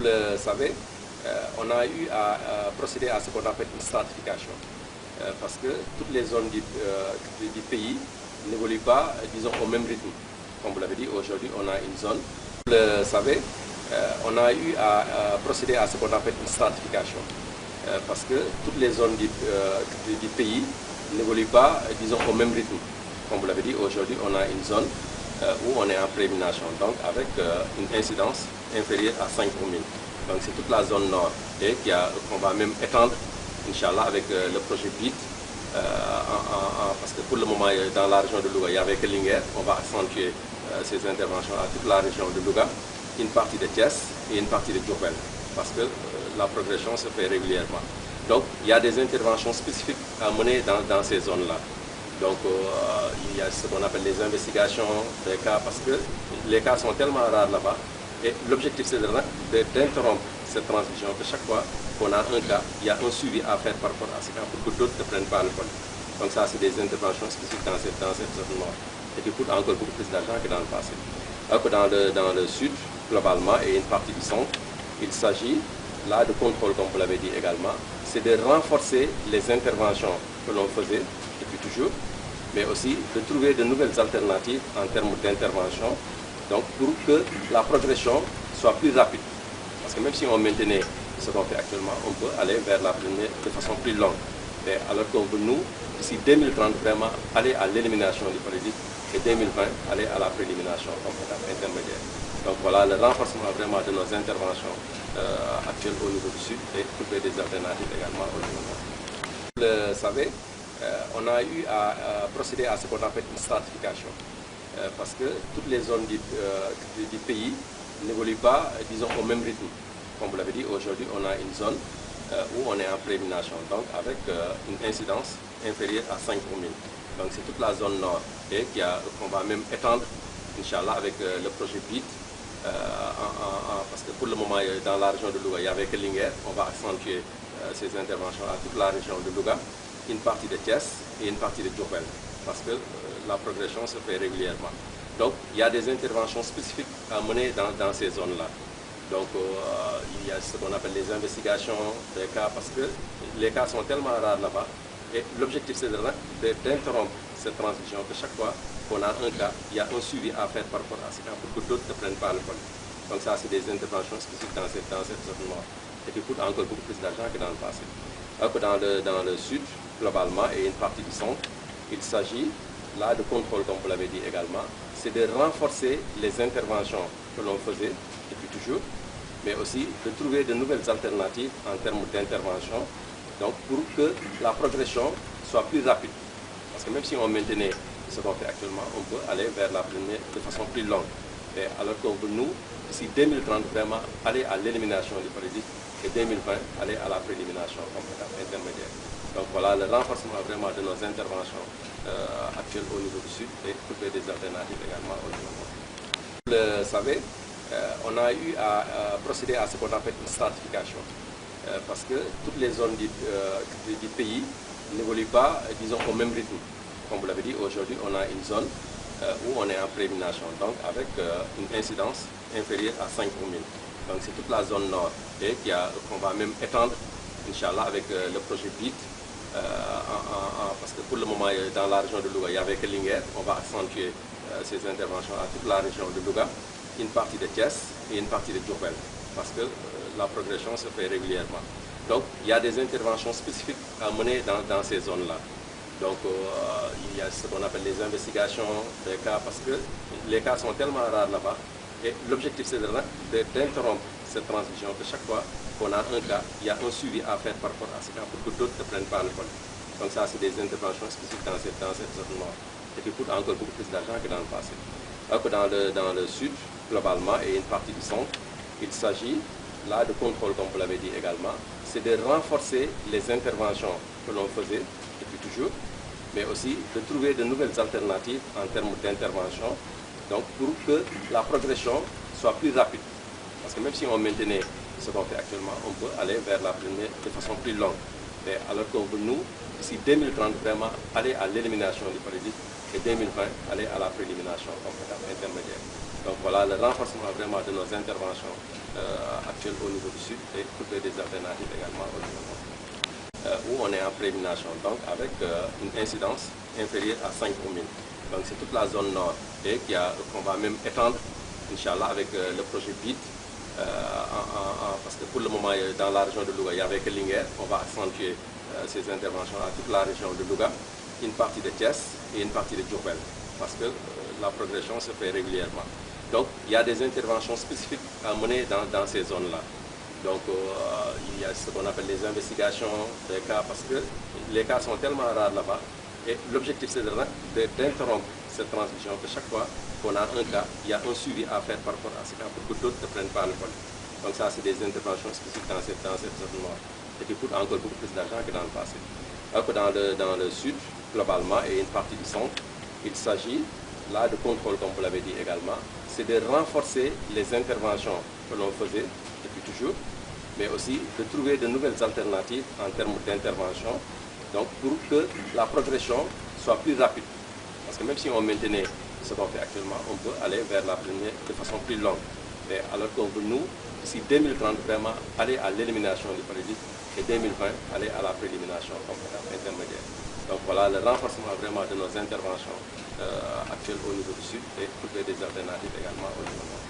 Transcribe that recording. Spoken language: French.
Vous le savez, on a eu à procéder à ce qu'on appelle une stratification. Parce que toutes les zones du pays n'évoluent pas, disons, au même rythme. Comme vous l'avez dit, aujourd'hui, on a une zone. Vous le savez, on a eu à procéder à ce qu'on appelle une stratification. Parce que toutes les zones du pays n'évoluent pas, disons, au même rythme. Comme vous l'avez dit, aujourd'hui, on a une zone où on est en préémination, donc avec une incidence inférieure à 5 pour 1000. Donc c'est toute la zone nord et qu'on va même étendre, Inch'Allah, avec le projet BIT. Parce que pour le moment, dans la région de Louga, il y avait que Linguère. On va accentuer ces interventions à toute la région de Louga, une partie de Thiès et une partie de Diourbel, parce que la progression se fait régulièrement. Donc il y a des interventions spécifiques à mener dans ces zones-là. Donc il y a ce qu'on appelle les investigations des cas, parce que les cas sont tellement rares là-bas. Et l'objectif, c'est d'interrompre cette transmission, que chaque fois qu'on a un cas, il y a un suivi à faire par rapport à ce cas pour que d'autres ne prennent pas le col. Donc ça, c'est des interventions spécifiques dans cette zone nord et qui coûtent encore beaucoup plus d'argent que dans le passé. Alors que dans le sud, globalement, et une partie du centre, il s'agit là de contrôle, comme vous l'avez dit également, c'est de renforcer les interventions que l'on faisait depuis toujours, mais aussi de trouver de nouvelles alternatives en termes d'intervention, donc pour que la progression soit plus rapide. Parce que même si on maintenait ce qu'on fait actuellement, on peut aller vers la première de façon plus longue. Et alors qu'on veut, nous, d'ici 2030, vraiment aller à l'élimination du parasite et 2020, aller à la préélimination comme étape intermédiaire. Donc voilà le renforcement vraiment de nos interventions actuelles au niveau du sud et trouver des alternatives également au niveau nord. Vous le savez, on a eu à procéder à ce qu'on appelle une stratification. Parce que toutes les zones du pays n'évoluent pas, disons, au même rythme. Comme vous l'avez dit, aujourd'hui, on a une zone où on est en préémination, donc avec une incidence inférieure à 5 pour 1000. Donc c'est toute la zone nord et qu'on va même étendre, Inch'Allah, avec le projet BIT. Parce que pour le moment, dans la région de Louga, il y avait que Linguère. On va accentuer ces interventions à toute la région de Louga, une partie de Thiès et une partie de Diourbel, parce que la progression se fait régulièrement. Donc il y a des interventions spécifiques à mener dans ces zones-là. Donc il y a ce qu'on appelle les investigations des cas, parce que les cas sont tellement rares là-bas. Et l'objectif, c'est d'interrompre cette transmission, que chaque fois qu'on a un cas, il y a un suivi à faire par rapport à ce cas pour que d'autres ne prennent pas le col. Donc ça, c'est des interventions spécifiques dans cette zone nord et qui coûtent encore beaucoup plus d'argent que dans le passé. Alors que dans le sud, globalement, et une partie du centre, il s'agit là de contrôle, comme vous l'avez dit également, c'est de renforcer les interventions que l'on faisait depuis toujours, mais aussi de trouver de nouvelles alternatives en termes d'intervention, donc pour que la progression soit plus rapide. Parce que même si on maintenait ce qu'on fait actuellement, on peut aller vers la première de façon plus longue. Et alors qu'on veut, nous, d'ici 2030, vraiment aller à l'élimination du parasite et 2020, aller à la préélimination comme étape intermédiaire. Donc voilà le renforcement vraiment de nos interventions actuelles au niveau du sud et trouver des alternatives également au niveau nord. Vous le savez, on a eu à procéder à ce qu'on appelle une stratification. Parce que toutes les zones du pays n'évoluent pas, disons, au même rythme. Comme vous l'avez dit, aujourd'hui, on a une zone où on est en préémination, donc avec une incidence inférieure à 5 pour 1000. Donc c'est toute la zone nord et qu'on va même étendre, Inch'Allah, avec le projet BIT. Parce que pour le moment, dans la région de Louga, il y avait que Linguère. On va accentuer ces interventions à toute la région de Louga, une partie de Thiès et une partie de Diourbel, parce que la progression se fait régulièrement. Donc il y a des interventions spécifiques à mener dans ces zones-là. Donc il y a ce qu'on appelle les investigations des cas, parce que les cas sont tellement rares là-bas. Et l'objectif, c'est d'interrompre cette transmission, que chaque fois qu'on a un cas, il y a un suivi à faire par rapport à ce cas pour que d'autres ne prennent pas le col. Donc ça, c'est des interventions spécifiques dans cette zone nord et qui coûtent encore beaucoup plus d'argent que dans le passé. Alors que dans le sud, globalement, et une partie du centre, il s'agit là de contrôle, comme vous l'avez dit également, c'est de renforcer les interventions que l'on faisait depuis toujours, mais aussi de trouver de nouvelles alternatives en termes d'intervention, donc pour que la progression soit plus rapide. Parce que même si on maintenait ce qu'on fait actuellement, on peut aller vers la première de façon plus longue. Et alors qu'on veut, nous, d'ici 2030, vraiment aller à l'élimination du parasite et 2020, aller à la préélimination comme étape intermédiaire. Donc voilà le renforcement vraiment de nos interventions actuelles actuelle au niveau du sud et trouver des alternatives également au niveau nord. Où on est en prémination, donc avec une incidence inférieure à 5 au 1000. Donc c'est toute la zone nord et qu'on va même étendre, Inch'Allah, avec le projet BIT. Parce que pour le moment, dans la région de Louga, il n'y avait que Linguère. On va accentuer ces interventions à toute la région de Louga, une partie de Thiès et une partie de Diourbel, parce que la progression se fait régulièrement. Donc il y a des interventions spécifiques à mener dans ces zones-là. Donc il y a ce qu'on appelle les investigations des cas, parce que les cas sont tellement rares là-bas. Et l'objectif, c'est d'interrompre cette transmission, que chaque fois qu'on a un cas, il y a un suivi à faire par rapport à ce cas pour que d'autres ne prennent pas le vol. Donc ça, c'est des interventions spécifiques dans cette zone nord, et qui coûtent encore beaucoup plus d'argent que dans le passé. Alors que dans le sud, globalement, et une partie du centre, il s'agit là de contrôle, comme vous l'avez dit également, c'est de renforcer les interventions que l'on faisait depuis toujours, mais aussi de trouver de nouvelles alternatives en termes d'intervention, donc pour que la progression soit plus rapide. Parce que même si on maintenait ce qu'on fait actuellement, on peut aller vers la première de façon plus longue. Mais alors qu'on veut, nous, d'ici 2030, vraiment aller à l'élimination du paludisme et 2020, aller à la préélimination intermédiaire. Donc voilà le renforcement vraiment de nos interventions actuelles au niveau du sud et trouver des alternatives également au niveau nord.